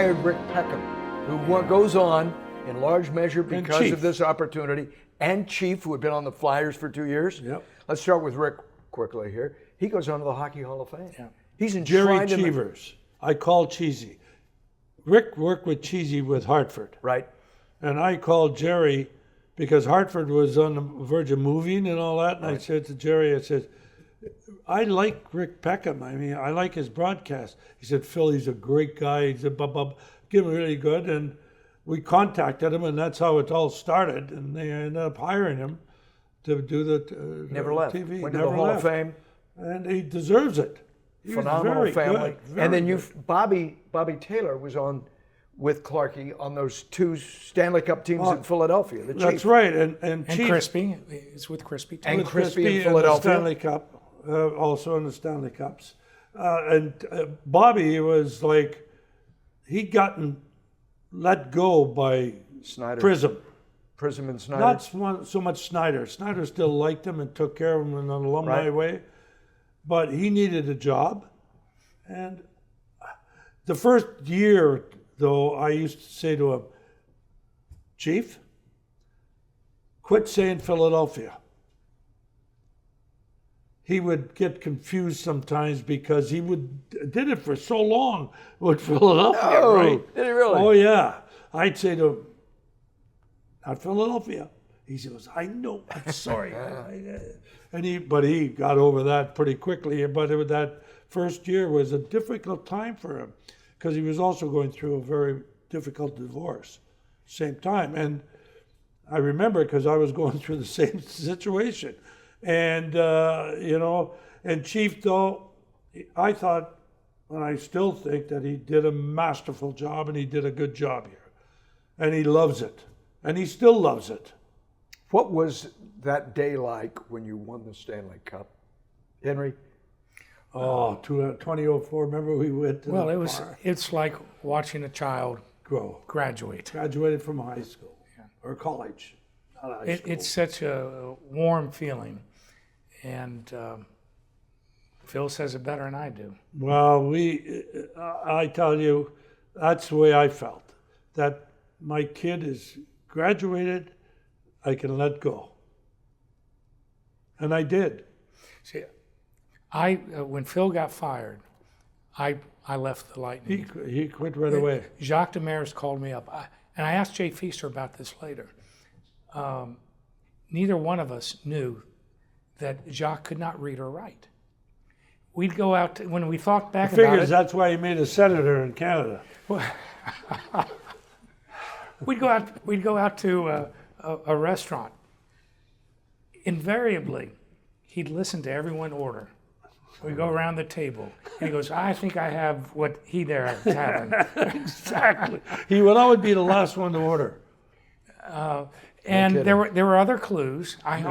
hired Rick Peckham, who goes on in large measure because of this opportunity, and Chief, who had been on the Flyers for 2 years. Yep. Let's start with Rick quickly here. He goes on to the Hockey Hall of Fame. Yeah. He's Jerry enshrined in Cheevers. I call Cheesy. Rick worked with Cheesy with Hartford. Right. And I called Jerry because Hartford was on the verge of moving and all that. And I said to Jerry, I said, I like Rick Peckham. I mean, I like his broadcast. He said, Phil, he's a great guy. He's a give him really good. And we contacted him, and that's how it all started. And they ended up hiring him to do the Never left. TV. Went to the Hall of Fame. And he deserves it. He Phenomenal family. And then good. Bobby Taylor was on with Clarkie on those 2 Stanley Cup teams in Philadelphia. The That's Chief. right. And Chief. Crispy. It's with Crispy. Too. And with Crispy in the Philadelphia. Stanley Cup, also in the Stanley Cups. And Bobby was like, he'd gotten let go by Snyder. Prism. Prism and Snyder. Not so much Snyder. Snyder still liked him and took care of him in an alumni way. But he needed a job. And the first year, though, I used to say to him, Chief, quit saying Philadelphia. He would get confused sometimes because he did it for so long with Philadelphia, right? Did he really? Oh, yeah. I'd say to him, not Philadelphia. He says, I know, I'm sorry. But he got over that pretty quickly. But that first year was a difficult time for him because he was also going through a very difficult divorce same time. And I remember because I was going through the same situation. And, and Chief, though, I thought, and I still think that he did a masterful job and he did a good job here. And he loves it. And he still loves it. What was that day like when you won the Stanley Cup, Henry? Oh, 2004. Remember we went to Well, the bar. It's like watching a child graduate. Graduated from high school or college. Not high school. It's such a warm feeling. And Phil says it better than I do. Well, I tell you, that's the way I felt. That my kid is graduated, I can let go. And I did. See, when Phil got fired, I left the Lightning. He quit right away. Jacques Demers called me up, and I asked Jay Feaster about this later. Neither one of us knew that Jacques could not read or write. We'd go out when we thought back about it. That's why he made a senator in Canada. We'd go out to a restaurant. Invariably, he'd listen to everyone order. We go around the table, and he goes, I think I have what he there is having. Exactly. He would always be the last one to order. And there were other clues. I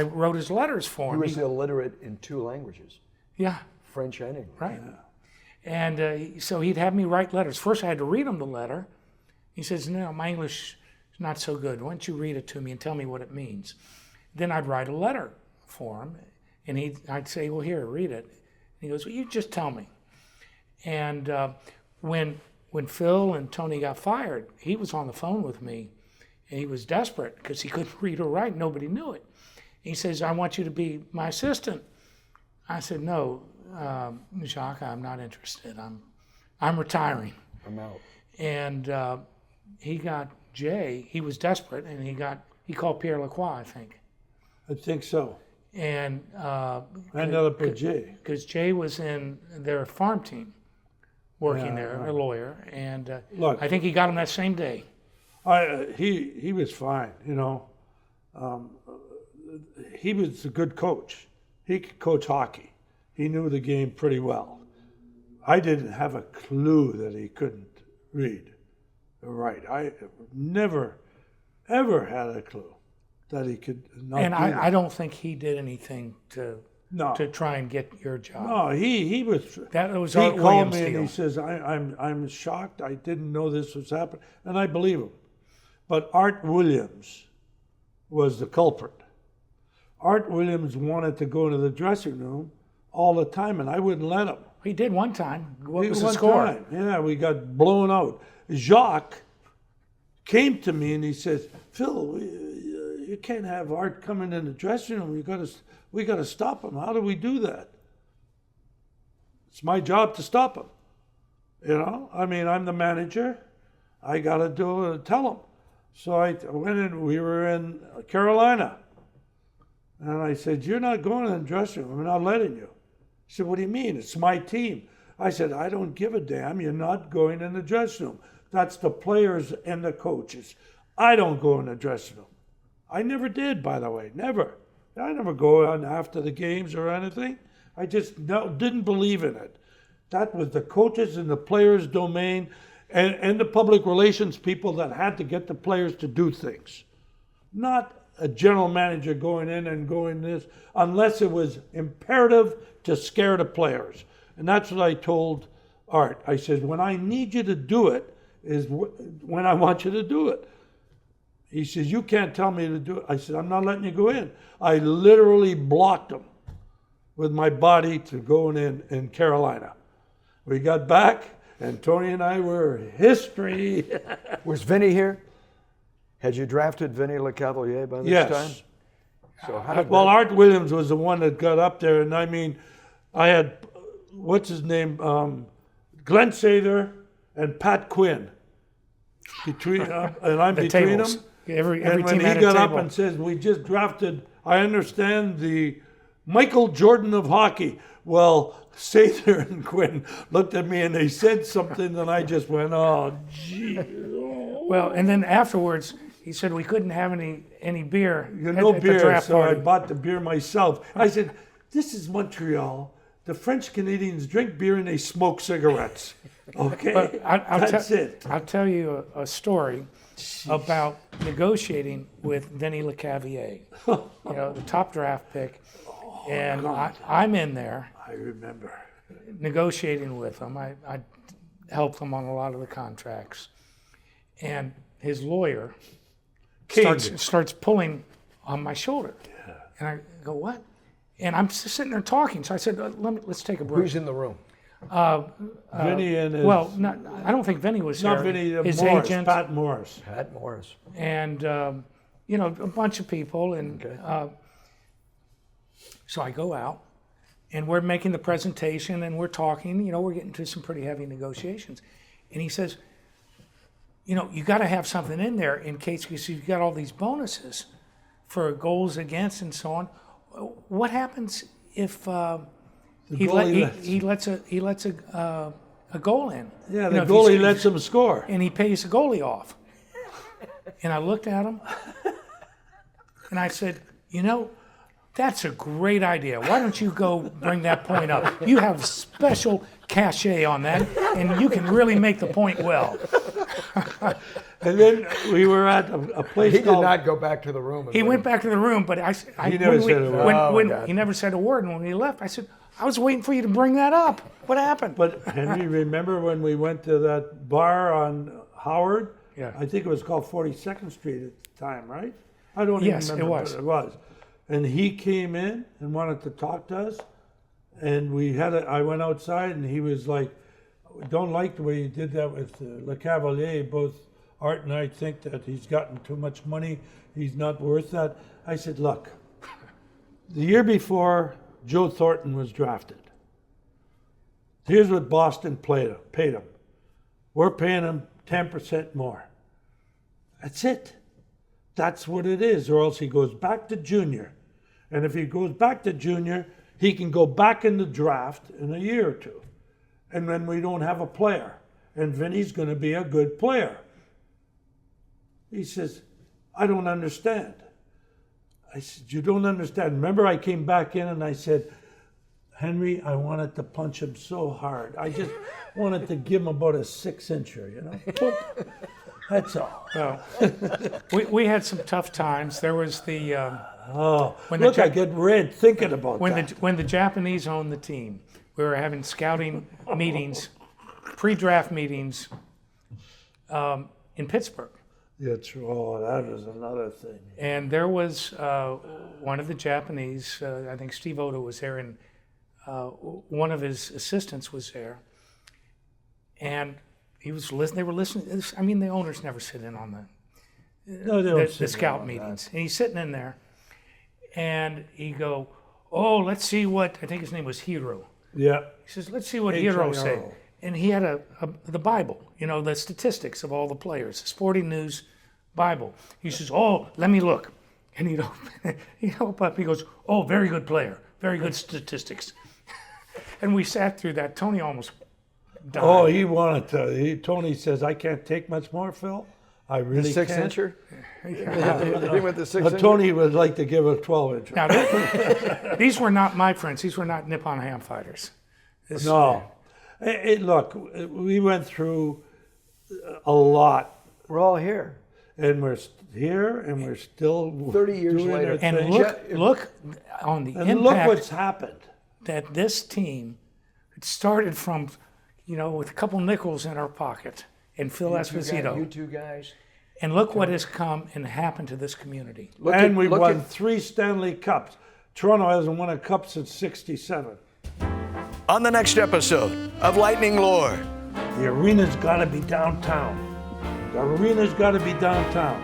wrote his letters for him. He was illiterate in 2 languages. Yeah. French and English. Right. Yeah. And so he'd have me write letters. First I had to read him the letter. He says, no, my English is not so good. Why don't you read it to me and tell me what it means? Then I'd write a letter for him. And I'd say, well, here, read it. And he goes, well, you just tell me. And when Phil and Tony got fired, he was on the phone with me, and he was desperate because he couldn't read or write. Nobody knew it. He says, I want you to be my assistant. I said, no, Jacques, I'm not interested. I'm retiring. I'm out. And he got Jay. He was desperate, and he called Pierre Lacroix, I think. I think so. And another put Jay. Because Jay was in their farm team working there, a lawyer. And Look, I think he got him that same day. He was fine, he was a good coach. He could coach hockey. He knew the game pretty well. I didn't have a clue that he couldn't read or write. I never, ever had a clue that he could not And do that. I don't think he did anything to No. to try and get your job. No, he was. That was He Art called Williams' me and deal. he says, "I'm shocked. I didn't know this was happening," and I believe him. But Art Williams was the culprit. Art Williams wanted to go into the dressing room all the time, and I wouldn't let him. He did one time. What was the One score? time, yeah, we got blown out. Jacques came to me and he says, "Phil, you can't have Art coming in the dressing room. We got to stop him. How do we do that?" It's my job to stop him. You know, I mean, I'm the manager. I got to tell him. So I went in. We were in Carolina, and I said, "You're not going in the dressing room. I'm not letting you." He said, "What do you mean? It's my team." I said, "I don't give a damn. You're not going in the dressing room. That's the players and the coaches. I don't go in the dressing room." I never did, by the way. Never. I never go on after the games or anything. I just didn't believe in it. That was the coaches and the players' domain and the public relations people that had to get the players to do things. Not a general manager going in and going this, unless it was imperative to scare the players. And that's what I told Art. I said, when I need you to do it is when I want you to do it. He says, "You can't tell me to do it." I said, "I'm not letting you go in." I literally blocked him with my body to going in Carolina. We got back, and Tony and I were history. Was Vinny here? Had you drafted Vinny LeCavalier by this Yes. time? So how did Well, Art Williams was the one that got up there, and I mean, I had, what's his name, Glenn Sather and Pat Quinn between, and I'm The between tables. them. Every And when team he had a got up table. and says, "We just drafted, I understand, the Michael Jordan of hockey." Well, Sather and Quinn looked at me and they said something, and I just went, "Oh, gee." Well, and then afterwards, he said we couldn't have any beer at No the beer, draft so I party. bought the beer myself. I said, "This is Montreal. The French Canadians drink beer and they smoke cigarettes." Okay, But that's it. I'll tell you a story about negotiating with Vinny LeCavalier. You know, the top draft pick, and I'm in there I remember. negotiating with him. I helped him on a lot of the contracts, and his lawyer starts pulling on my shoulder, and I go, "What?" And I'm just sitting there talking. So I said, "Let's take a break." Who's in the room? Vinny and his, Well, I don't think Vinny was not there. Vinny, His Morris, agent Pat Morris. Pat Morris. and you know, a bunch of people, and so I go out, and we're making the presentation, and we're talking. You know, we're getting to some pretty heavy negotiations, and he says, "You know, you got to have something in there in case, because you've got all these bonuses for goals against and so on. What happens if he lets a goal in? Yeah, You the know, if goalie he's- lets him score. and he pays the goalie off." And I looked at him and I said, "You know, that's a great idea. Why don't you go bring that point up? You have special cachet on that, and you can really make the point well." And then we were at a place He did called. not go back to the room. He went back to the room, but He never said a word. when God. he never said a word. And when he left, I said, "I was waiting for you to bring that up. What happened?" But Henry, remember when we went to that bar on Howard? Yeah. I think it was called 42nd Street at the time, right? I don't Yes, even it remember. was. But it was. And he came in and wanted to talk to us. And I went outside and he was like, "Don't like the way you did that with Le Cavalier. Both Art and I think that he's gotten too much money. He's not worth that." I said, "Look, the year before Joe Thornton was drafted, here's what Boston paid him. We're paying him 10% more. That's it. That's what it is, or else he goes back to junior. And if he goes back to junior, he can go back in the draft in a year or two. And then we don't have a player. And Vinny's going to be a good player." He says, "I don't understand." I said, "You don't understand." Remember, I came back in and I said, "Henry, I wanted to punch him so hard. I just wanted to give him about a 6-incher, you know? Boop. That's all." Well, we had some tough times. There was the Oh, When the look, I Ja- get red thinking about that. when the Japanese owned the team, we were having scouting meetings, pre-draft meetings in Pittsburgh. Yeah, true. Oh, that was another thing. And there was one of the Japanese, I think Steve Oda was there, and one of his assistants was there, and he was listening. They were listening. I mean, the owners never sit in on No, they don't the scout meetings. And he's sitting in there, and he go, "Oh, let's see what," I think his name was Hero. Yeah. He says, "Let's see what Hero H-I-R-O. said." And he had the Bible, the statistics of all the players, the Sporting News Bible. He says, "Oh, let me look." And he'd open up, he goes, "Oh, very good player, very good statistics." And we sat through that. Tony almost died. Oh, he wanted to. Tony says, "I can't take much more, Phil. I really Six can't." incher? He went the 6 incher? Tony would like to give a 12-inch. Now, these were not my friends. These were not Nippon Ham fighters. No. Look, we went through a lot, We're all here. and we're here, and we're still 30 years doing later. our And thing. look on the And look impact what's happened. that this team, it started from, with a couple nickels in our pocket and Phil Esposito. You two guys. And look what has come and happened to this community. And we've look won at- 3 Stanley Cups. Toronto hasn't won a cup since '67. On the next episode of Lightning Lore. The arena's got to be downtown. The arena's got to be downtown.